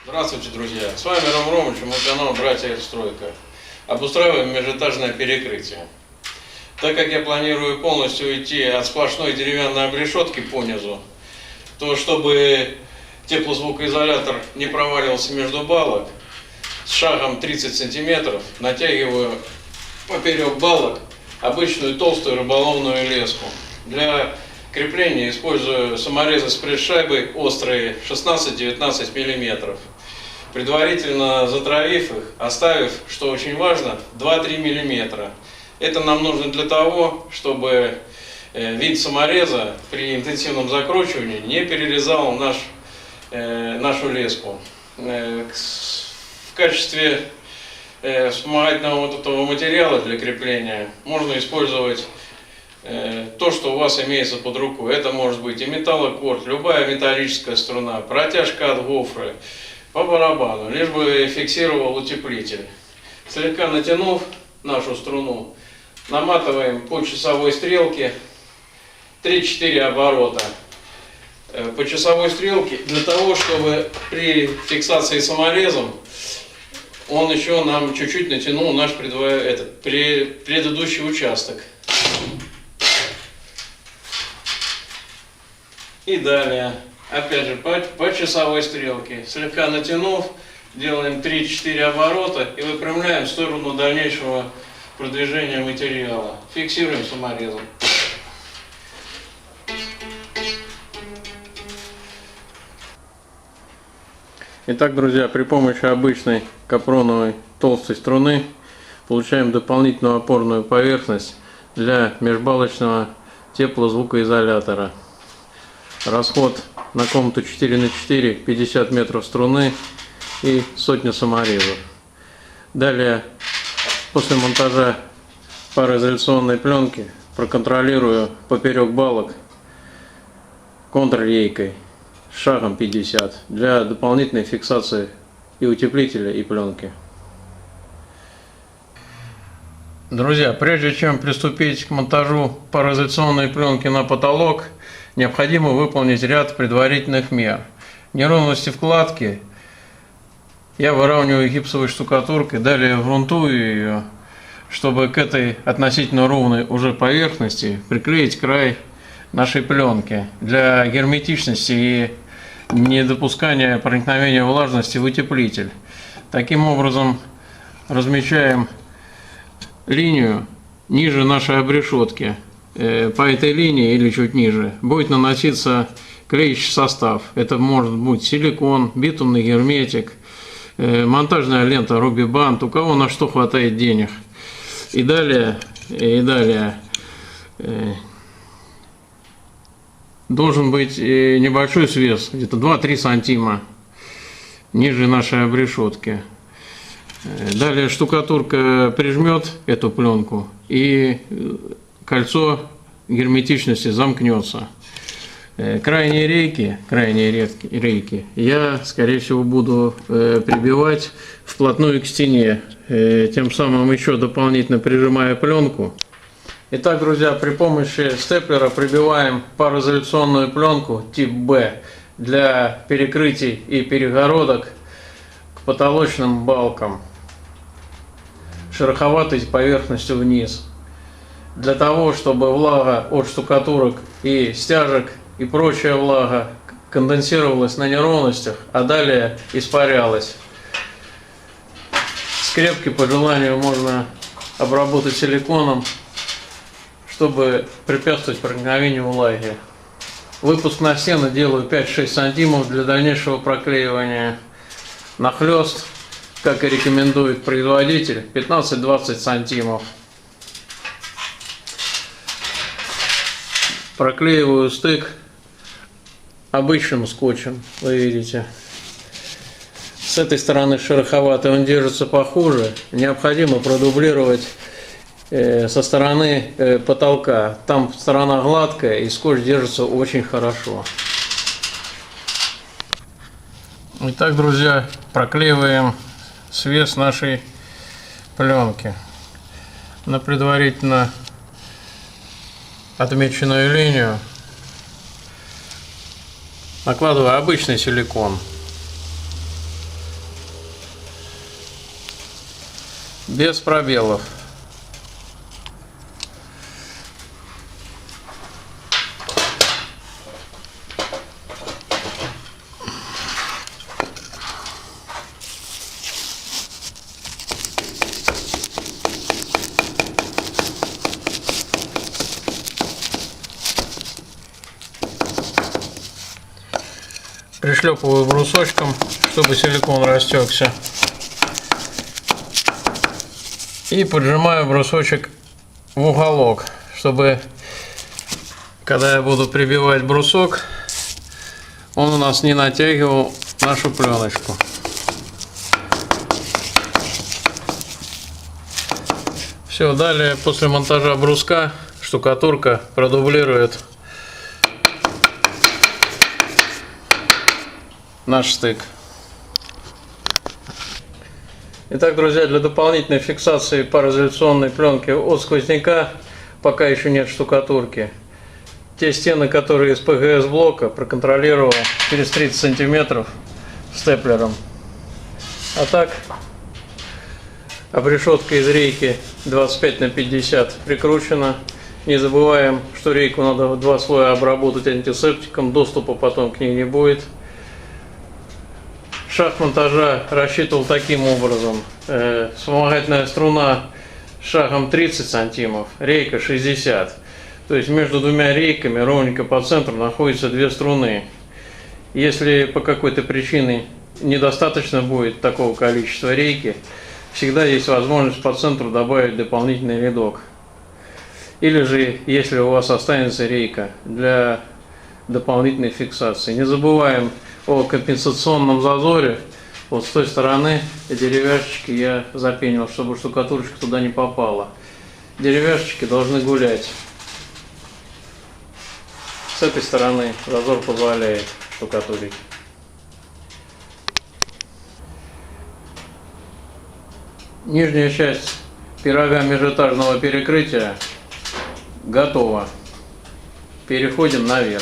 Здравствуйте, друзья! С вами Ром Ромыч, мой канал «Братья Стройка». Обустраиваем межэтажное перекрытие. Так как я планирую полностью уйти от сплошной деревянной обрешетки по низу, то чтобы теплозвукоизолятор не проваливался между балок, с шагом 30 сантиметров натягиваю поперек балок обычную толстую рыболовную леску. Для крепления использую саморезы с пресс-шайбой острые 16-19 мм. Предварительно затравив их, оставив, что очень важно, 2-3 мм. Это нам нужно для того, чтобы винт самореза при интенсивном закручивании не перерезал нашу леску. В качестве вспомогательного вот этого материала для крепления можно использовать то, что у вас имеется под рукой. Это может быть и металлокорд, любая металлическая струна, протяжка от гофры, по барабану, лишь бы фиксировал утеплитель. Слегка натянув нашу струну, наматываем по часовой стрелке 3-4 оборота. По часовой стрелке для того, чтобы при фиксации саморезом он еще нам чуть-чуть натянул наш предыдущий участок. И далее, опять же, по часовой стрелке, слегка натянув, делаем 3-4 оборота и выпрямляем в сторону дальнейшего продвижения материала. Фиксируем саморезом. Итак, друзья, при помощи обычной капроновой толстой струны получаем дополнительную опорную поверхность для межбалочного теплозвукоизолятора. Расход на комнату 4×4 50 метров струны и сотня саморезов. Далее, после монтажа пароизоляционной пленки, проконтролирую поперек балок контррейкой с шагом 50 для дополнительной фиксации и утеплителя, и пленки. Друзья, прежде чем приступить к монтажу пароизоляционной пленки на потолок, необходимо выполнить ряд предварительных мер. Неровности вкладки я выравниваю гипсовой штукатуркой, далее грунтую ее, чтобы к этой относительно ровной уже поверхности приклеить край нашей пленки для герметичности и недопускания проникновения влажности в утеплитель. Таким образом размечаем линию ниже нашей обрешетки. По этой линии или чуть ниже будет наноситься клеящий состав. Это может быть силикон, битумный герметик, монтажная лента Рубибанд, у кого на что хватает денег. И далее должен быть небольшой свес, где-то 2-3 сантима ниже нашей обрешетки. Далее штукатурка прижмет эту пленку, и кольцо герметичности замкнется. Крайние рейки я, скорее всего, буду прибивать вплотную к стене, тем самым еще дополнительно прижимая пленку. Итак, друзья, при помощи степлера прибиваем пароизоляционную пленку тип B для перекрытий и перегородок к потолочным балкам шероховатой поверхностью вниз, для того, чтобы влага от штукатурок и стяжек и прочая влага конденсировалась на неровностях, а далее испарялась. Скрепки по желанию можно обработать силиконом, чтобы препятствовать проникновению влаги. Выпуск на стены делаю 5-6 сантимов для дальнейшего проклеивания. Нахлест, как и рекомендует производитель, 15-20 сантимов. Проклеиваю стык обычным скотчем, вы видите. С этой стороны шероховатый, он держится похуже. Необходимо продублировать со стороны потолка. Там сторона гладкая, и скотч держится очень хорошо. Итак, друзья, проклеиваем свес нашей пленки на предварительно отмеченную линию. Накладываю обычный силикон. без пробелов. Пришлепываю брусочком, чтобы силикон растекся. И поджимаю брусочек в уголок, чтобы, когда я буду прибивать брусок, он у нас не натягивал нашу пленочку. Все, далее после монтажа бруска штукатурка продублирует наш стык. Итак, друзья, для дополнительной фиксации пароизоляционной пленки от сквозняка пока еще нет штукатурки. Те стены, которые из ПГС блока, проконтролировал через 30 сантиметров степлером. А так, обрешетка из рейки 25 на 50 прикручена. Не забываем, что рейку надо в 2 слоя обработать антисептиком, доступа потом к ней не будет. Шаг монтажа рассчитывал таким образом. Вспомогательная струна шагом 30 сантимов, рейка 60. То есть между двумя рейками ровненько по центру находятся 2 струны. Если по какой-то причине недостаточно будет такого количества рейки, всегда есть возможность по центру добавить дополнительный рядок. Или же, если у вас останется рейка для дополнительной фиксации. Не забываем о компенсационном зазоре. Вот с той стороны деревяшечки я запенил, чтобы штукатурочка туда не попала. Деревяшечки должны гулять. С этой стороны зазор позволяет штукатурить. Нижняя часть пирога межэтажного перекрытия готова. Переходим наверх.